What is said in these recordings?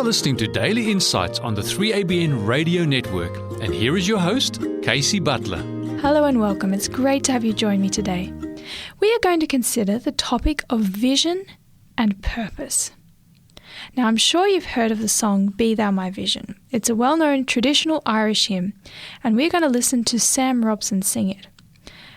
listening to Daily Insights on the 3ABN Radio Network, and here is your host, Kaysie Butler. Hello and welcome. It's great to have you join me today. We are going to consider the topic of vision and purpose. Now, I'm sure you've heard of the song Be Thou My Vision. It's a well-known traditional Irish hymn, and we're going to listen to Sam Robson sing it.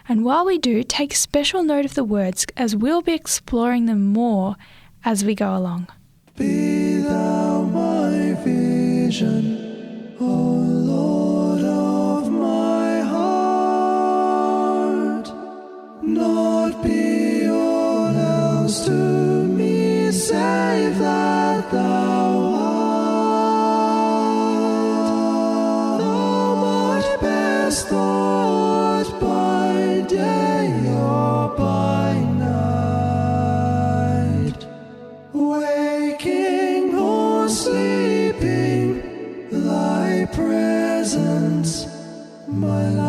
And while we do, take special note of the words, as we'll be exploring them more as we go along. Be thou my vision, O Lord of my heart, not be all else to me save that thou art. Thou my best thought by day or by night, waking or sleeping, thy presence my light.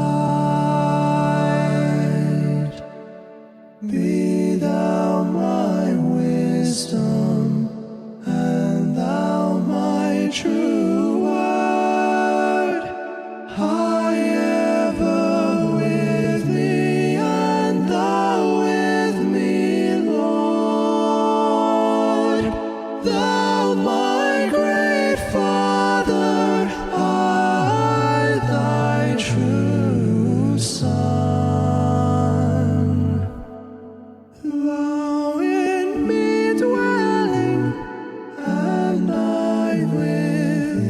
Be thou my wisdom, and thou my true word, high ever with me, and thou with me, Lord. Thou my great Father, I thy true Son. Thou in me dwelling, and I with thee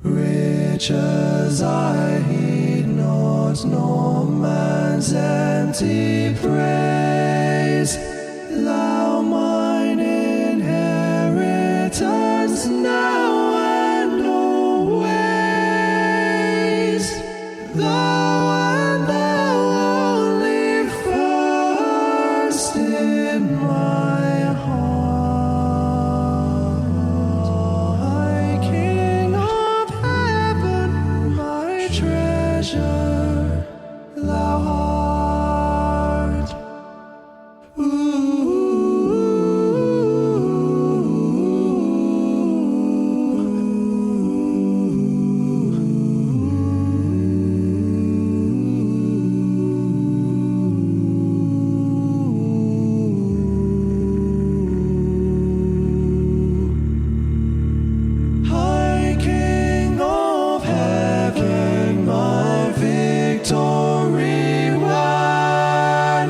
riches I heed not, nor man's empty praise. Thou mine inheritance now and always. Thou and thou only first in my heart. High King of heaven, my treasure, thou art. High King of heaven, my victory won.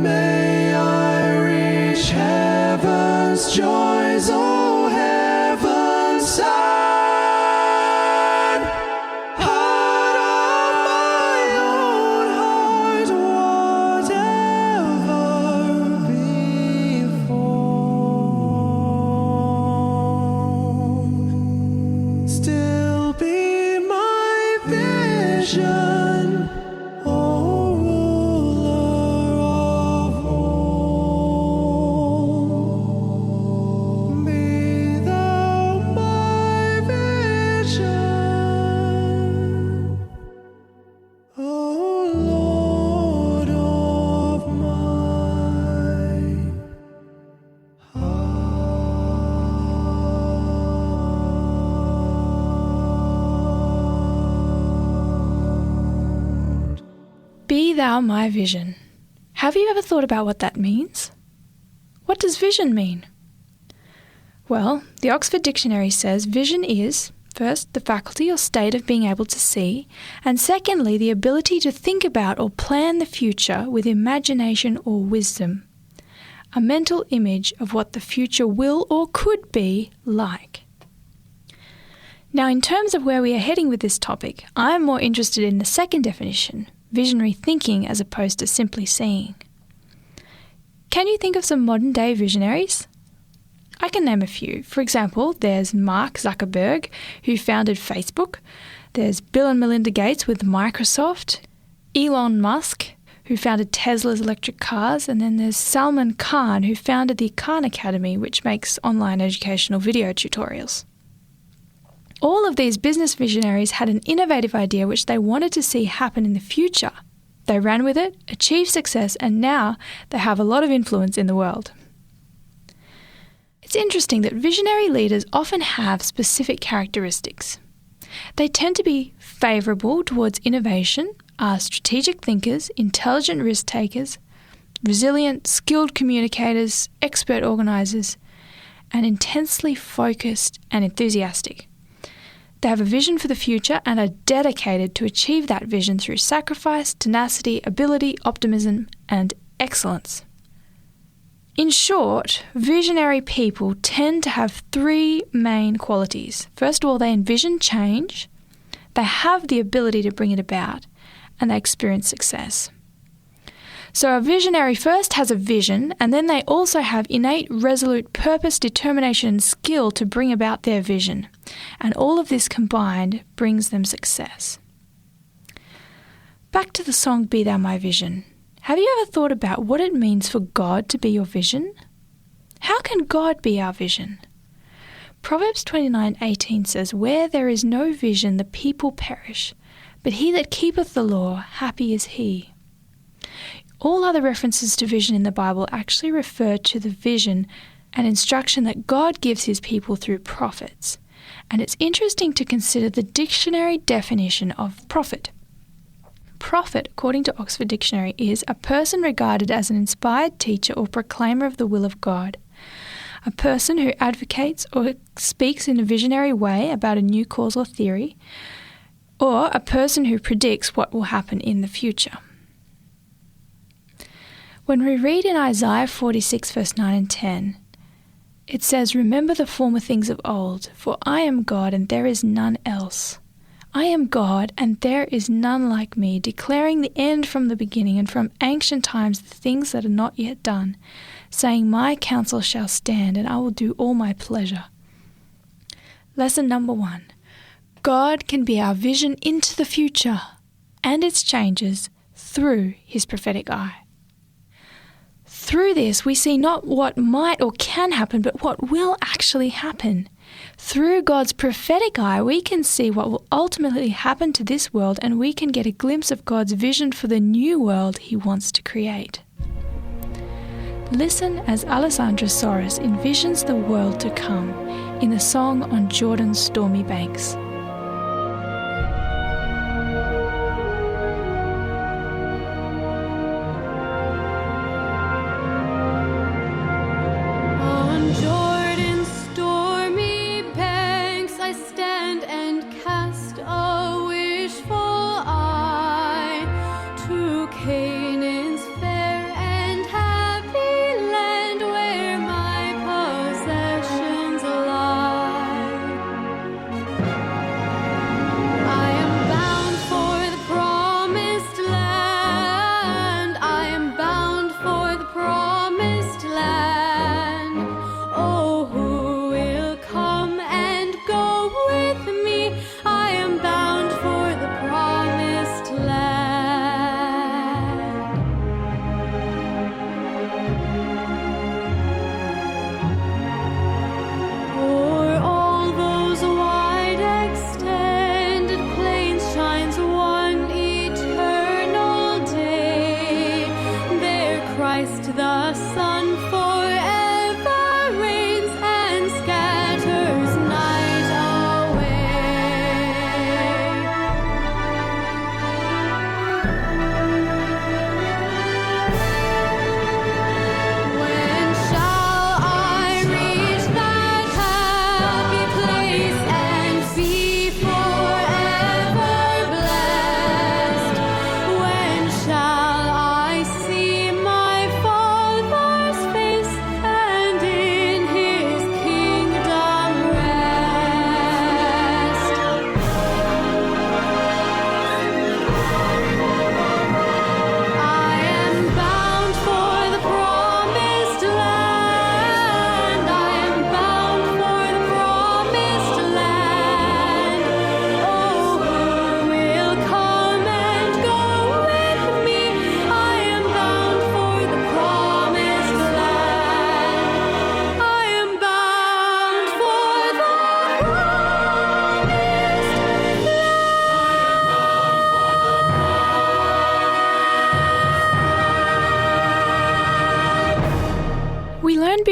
May I reach heaven's joys, O heaven's Son. Heart of my own heart, whatever befall, still be my vision, O ruler of all. Be thou my vision, O Lord of my heart. Be thou my vision. Have you ever thought about what that means? What does vision mean? Well, the Oxford Dictionary says vision is, first, the faculty or state of being able to see, and secondly, the ability to think about or plan the future with imagination or wisdom. A mental image of what the future will or could be like. Now, in terms of where we are heading with this topic, I am more interested in the second definition, visionary thinking as opposed to simply seeing. Can you think of some modern-day visionaries? I can name a few. For example, there's Mark Zuckerberg, who founded Facebook. There's Bill and Melinda Gates with Microsoft. Elon Musk, who founded Tesla's electric cars, and then there's Salman Khan, who founded the Khan Academy, which makes online educational video tutorials. All of these business visionaries had an innovative idea which they wanted to see happen in the future. They ran with it, achieved success, and now they have a lot of influence in the world. It's interesting that visionary leaders often have specific characteristics. They tend to be favourable towards innovation, are strategic thinkers, intelligent risk takers, resilient, skilled communicators, expert organisers, and intensely focused and enthusiastic. They have a vision for the future and are dedicated to achieve that vision through sacrifice, tenacity, ability, optimism, and excellence. In short, visionary people tend to have three main qualities. First of all, they envision change, they have the ability to bring it about, and they experience success. So a visionary first has a vision, and then they also have innate, resolute purpose, determination, and skill to bring about their vision. And all of this combined brings them success. Back to the song Be Thou My Vision. Have you ever thought about what it means for God to be your vision? How can God be our vision? Proverbs 29:18 says, "Where there is no vision, the people perish, but he that keepeth the law, happy is he." All other references to vision in the Bible actually refer to the vision and instruction that God gives his people through prophets. And it's interesting to consider the dictionary definition of prophet. Prophet, according to Oxford Dictionary, is a person regarded as an inspired teacher or proclaimer of the will of God. A person who advocates or speaks in a visionary way about a new cause or theory, or a person who predicts what will happen in the future. When we read in Isaiah 46 verse 9 and 10, it says, "Remember the former things of old, for I am God and there is none else. I am God and there is none like me, declaring the end from the beginning and from ancient times the things that are not yet done, saying, my counsel shall stand and I will do all my pleasure." Lesson number 1. God can be our vision into the future and its changes through his prophetic eye. Through this, we see not what might or can happen, but what will actually happen. Through God's prophetic eye, we can see what will ultimately happen to this world, and we can get a glimpse of God's vision for the new world he wants to create. Listen as Alessandra Soros envisions the world to come in the song On Jordan's Stormy Banks.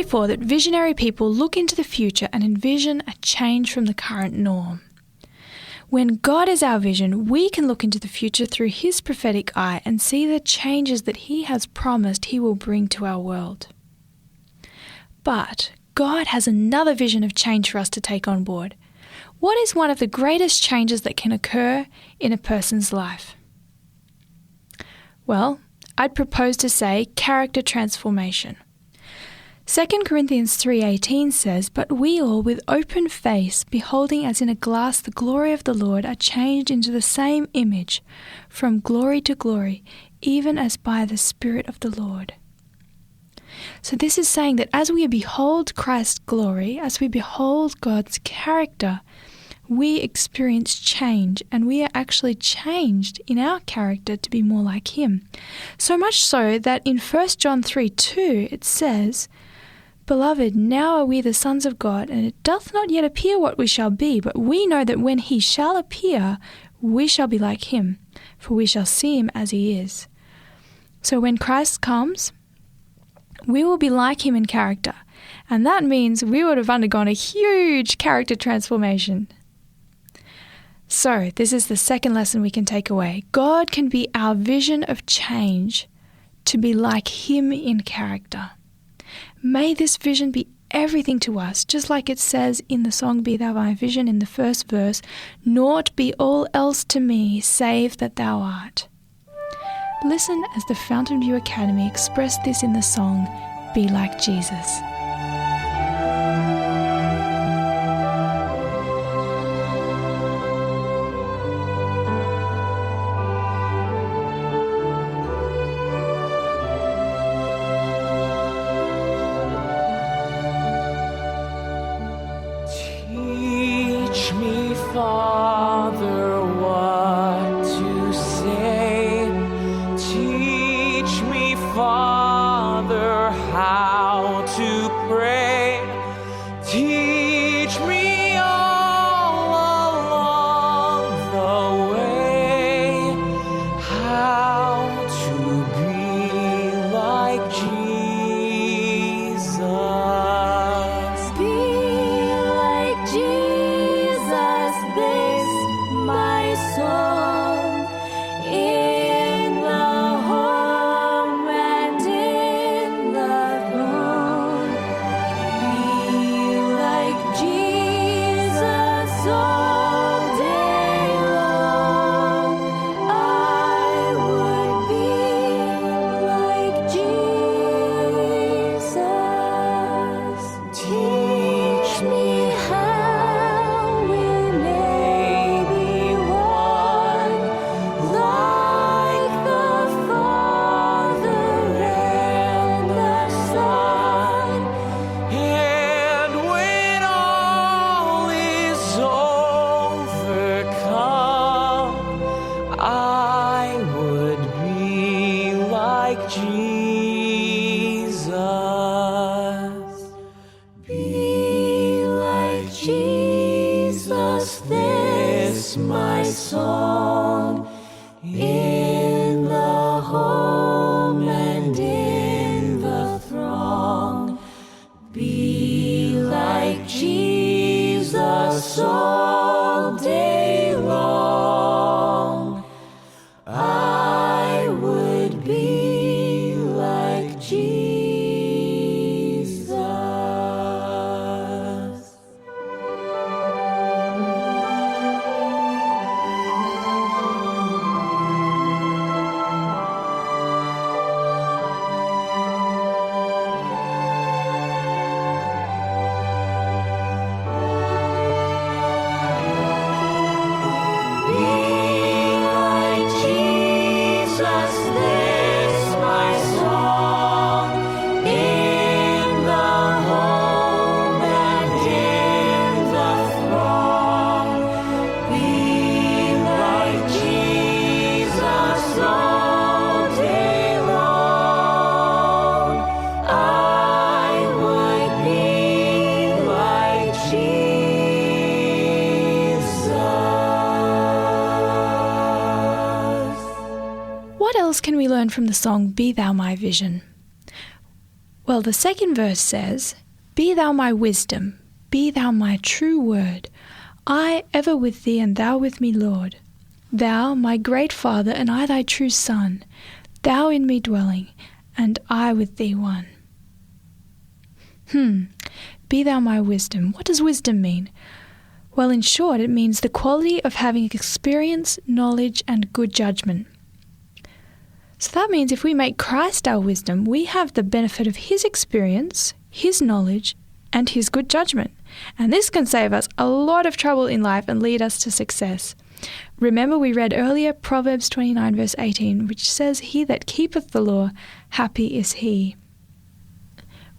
before that visionary people look into the future and envision a change from the current norm. When God is our vision, we can look into the future through His prophetic eye and see the changes that He has promised He will bring to our world. But God has another vision of change for us to take on board. What is one of the greatest changes that can occur in a person's life? Well, I'd propose to say character transformation. 2 Corinthians 3:18 says, "But we all, with open face, beholding as in a glass the glory of the Lord, are changed into the same image, from glory to glory, even as by the Spirit of the Lord." So this is saying that as we behold Christ's glory, as we behold God's character, we experience change, and we are actually changed in our character to be more like Him. So much so that in 1 John 3:2 it says, "Beloved, now are we the sons of God, and it doth not yet appear what we shall be, but we know that when He shall appear, we shall be like Him, for we shall see Him as He is." So when Christ comes, we will be like Him in character, and that means we would have undergone a huge character transformation. So this is the second lesson we can take away. God can be our vision of change to be like Him in character. May this vision be everything to us, just like it says in the song "Be Thou My Vision" in the first verse, "Naught be all else to me, save that Thou art." Listen as the Fountain View Academy expressed this in the song "Be Like Jesus." Teach me, Father, what to say. Teach me, Father, how to pray. Teach me all along the way how to be like Jesus. Be like Jesus, this my song, in the home and in the throne. Be like Jesus all day long. I would be like Jesus. Teach me how we may be one, like the Father and the Son. And when all is overcome, I would be like Jesus. Be like Jesus, this my song, in the home and in the throng. Be like Jesus all day long. I would be like Jesus. Be like Jesus, this my song, in the home and in the throng. Be like Jesus all day long. I would be like Jesus. What else can we learn from the song "Be Thou My Vision"? Well, the second verse says, "Be thou my wisdom, be thou my true word. I ever with thee and thou with me, Lord. Thou my great Father and I thy true Son. Thou in me dwelling and I with thee one." Be thou my wisdom. What does wisdom mean? Well, in short, it means the quality of having experience, knowledge, and good judgment. So that means if we make Christ our wisdom, we have the benefit of his experience, his knowledge, and his good judgment. And this can save us a lot of trouble in life and lead us to success. Remember, we read earlier Proverbs 29 verse 18, which says, "He that keepeth the law, happy is he."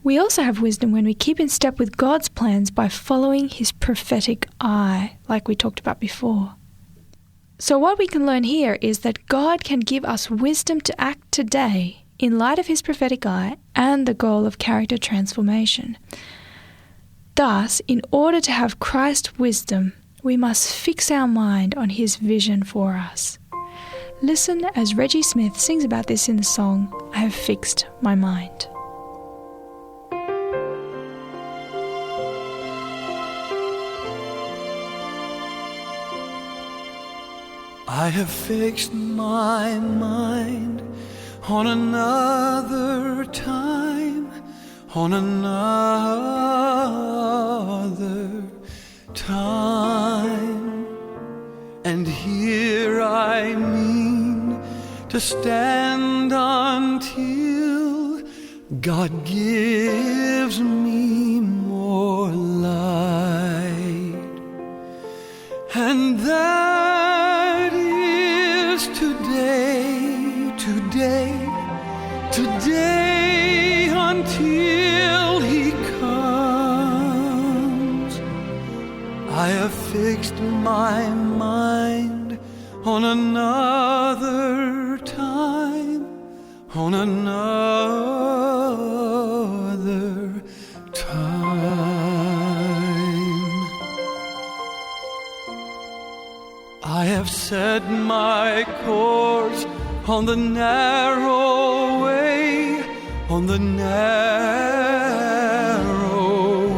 We also have wisdom when we keep in step with God's plans by following his prophetic eye, like we talked about before. So what we can learn here is that God can give us wisdom to act today in light of his prophetic eye and the goal of character transformation. Thus, in order to have Christ's wisdom, we must fix our mind on his vision for us. Listen as Reggie Smith sings about this in the song, "I Have Fixed My Mind." I have fixed my mind on another time, on another time. And here I mean to stand until God gives me more light. And that is today until he comes. I have fixed my mind on another time, on another time. I have set my course on the narrow way, on the narrow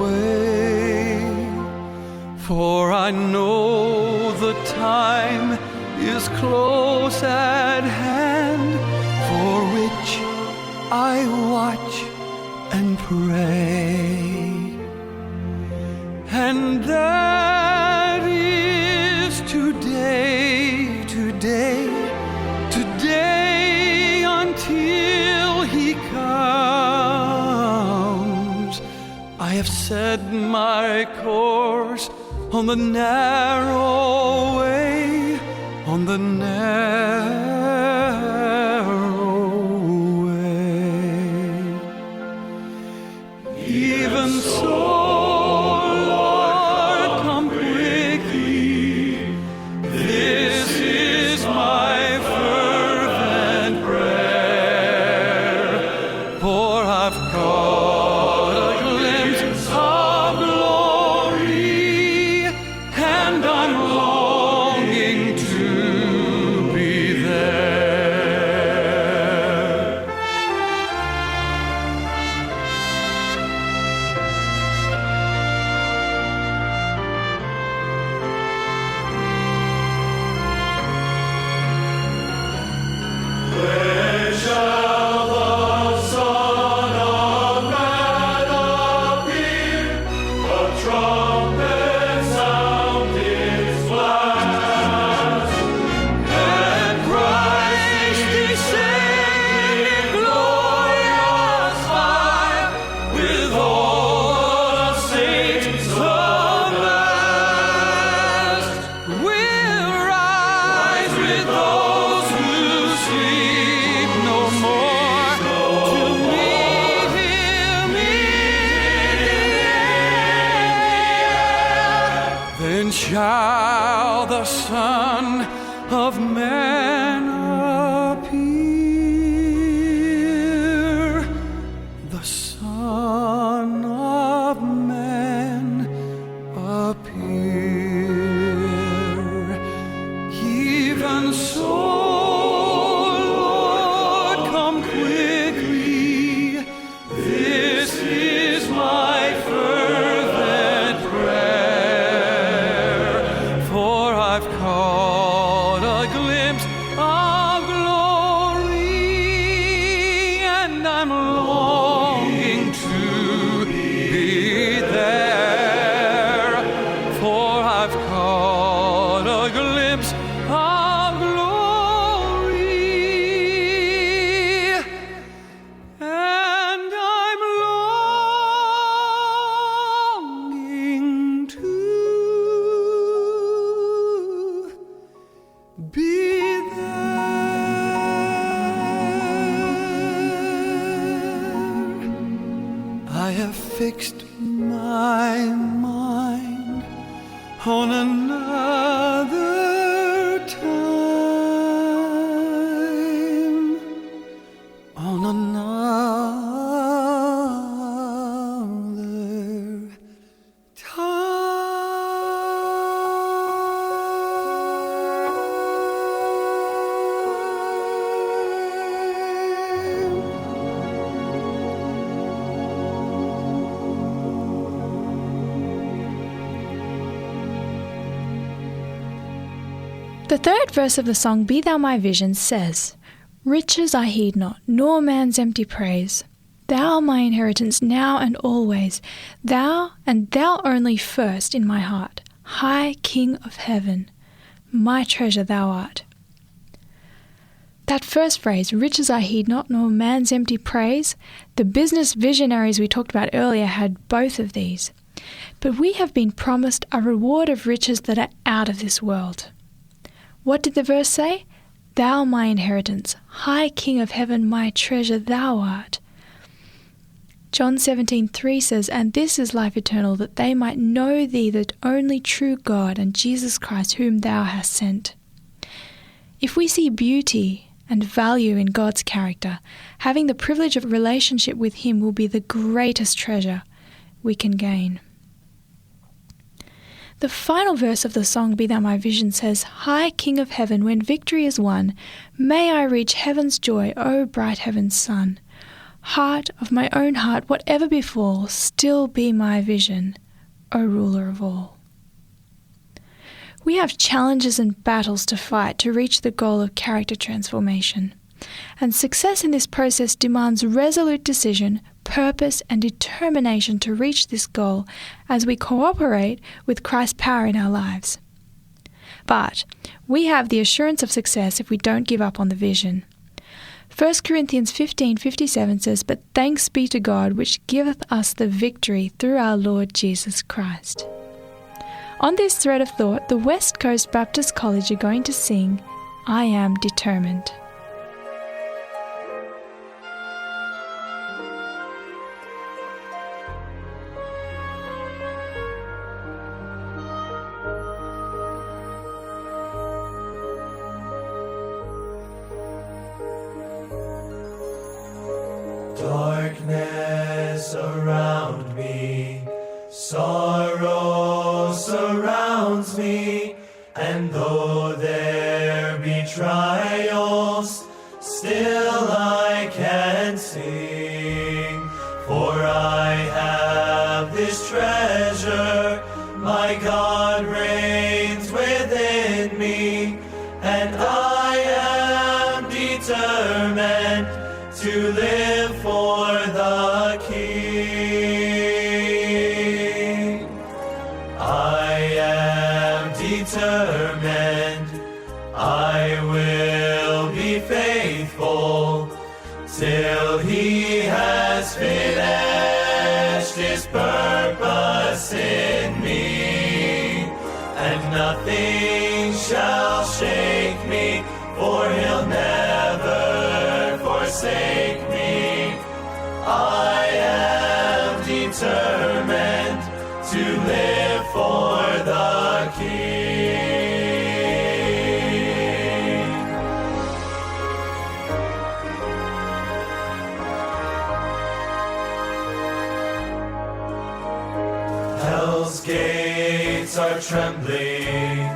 way. For I know the time is close at hand, for which I watch and pray. And that is today, today, today until he comes. I have set my course on the narrow way, on the narrow way. Even so, Lord, come quickly. This is my fervent prayer, for I've caught a glimpse of glory, and I'm longing to be there. When shall the Son of Man appear? A trumpet sound its blast, and Christ descend in glorious fire, with all the saints amassed. We'll rise with those who sleep no more, to meet him in the air. Then shall the Son of Man appear, the Son of Man appear. Even so, Lord, come quickly. This I've caught a glimpse of glory, and I'm longing to be there. I have fixed my mind on another time, on another time. The third verse of the song Be Thou My Vision says, Riches I heed not, nor man's empty praise. Thou my inheritance now and always, thou and thou only first in my heart, high King of heaven, my treasure thou art. That first phrase, riches I heed not, nor man's empty praise, the business visionaries we talked about earlier had both of these. But we have been promised a reward of riches that are out of this world. What did the verse say? Thou my inheritance, high King of heaven, my treasure thou art. John 17:3 says, And this is life eternal, that they might know thee, the only true God, and Jesus Christ, whom thou hast sent. If we see beauty and value in God's character, having the privilege of relationship with him will be the greatest treasure we can gain. The final verse of the song Be Thou My Vision says, High King of heaven, when victory is won, may I reach heaven's joy, O bright heaven's sun. Heart of my own heart, whatever befall, still be my vision, O ruler of all. We have challenges and battles to fight to reach the goal of character transformation. And success in this process demands resolute decision, purpose, and determination to reach this goal as we cooperate with Christ's power in our lives. But we have the assurance of success if we don't give up on the vision. 1 Corinthians 15:57 says, But thanks be to God, which giveth us the victory through our Lord Jesus Christ. On this thread of thought, the West Coast Baptist College are going to sing, I Am Determined. Darkness around me, sorrow surrounds me, and though there be trials, still I can sing. For I have this treasure, my God reigns within me, and I am determined to live for the King. I am determined, I will be faithful till he has finished his purpose in me, and nothing shall shake me, for he'll never forsake me. I am determined to live for the King. Hell's gates are trembling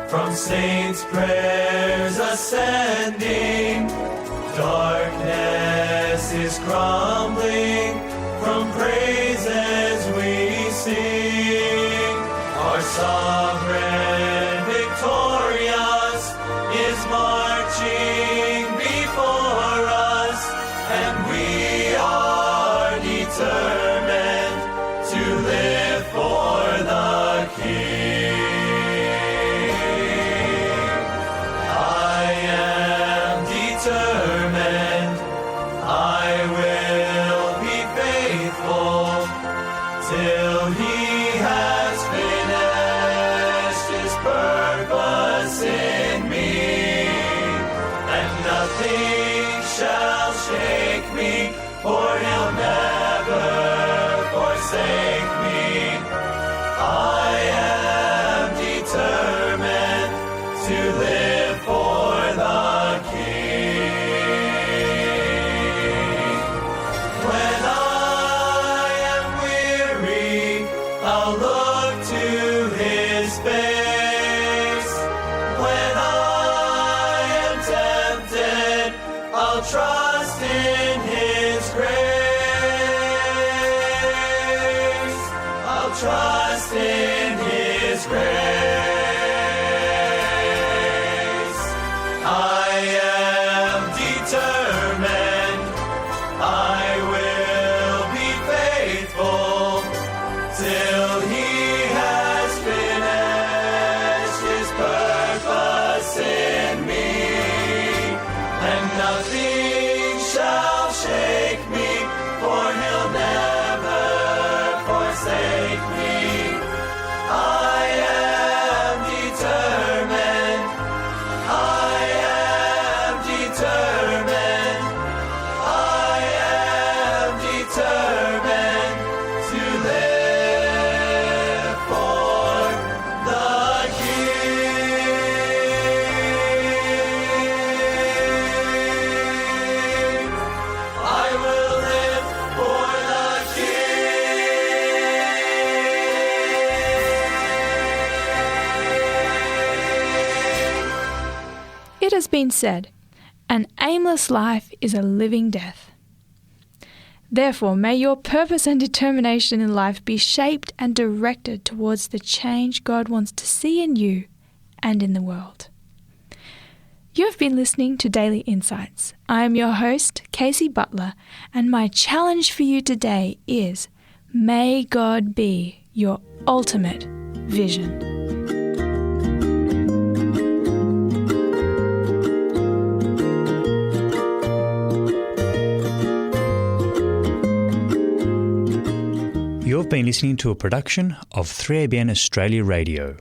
from saints' prayers ascending. Darkness is crumbling from praises we sing. Our sovereign victorious is marching before us, and we are determined. To live for the King. It has been said, an aimless life is a living death. Therefore, may your purpose and determination in life be shaped and directed towards the change God wants to see in you and in the world. You have been listening to Daily Insights. I am your host, Kaysie Butler, and my challenge for you today is, may God be your ultimate vision. You've been listening to a production of 3ABN Australia Radio.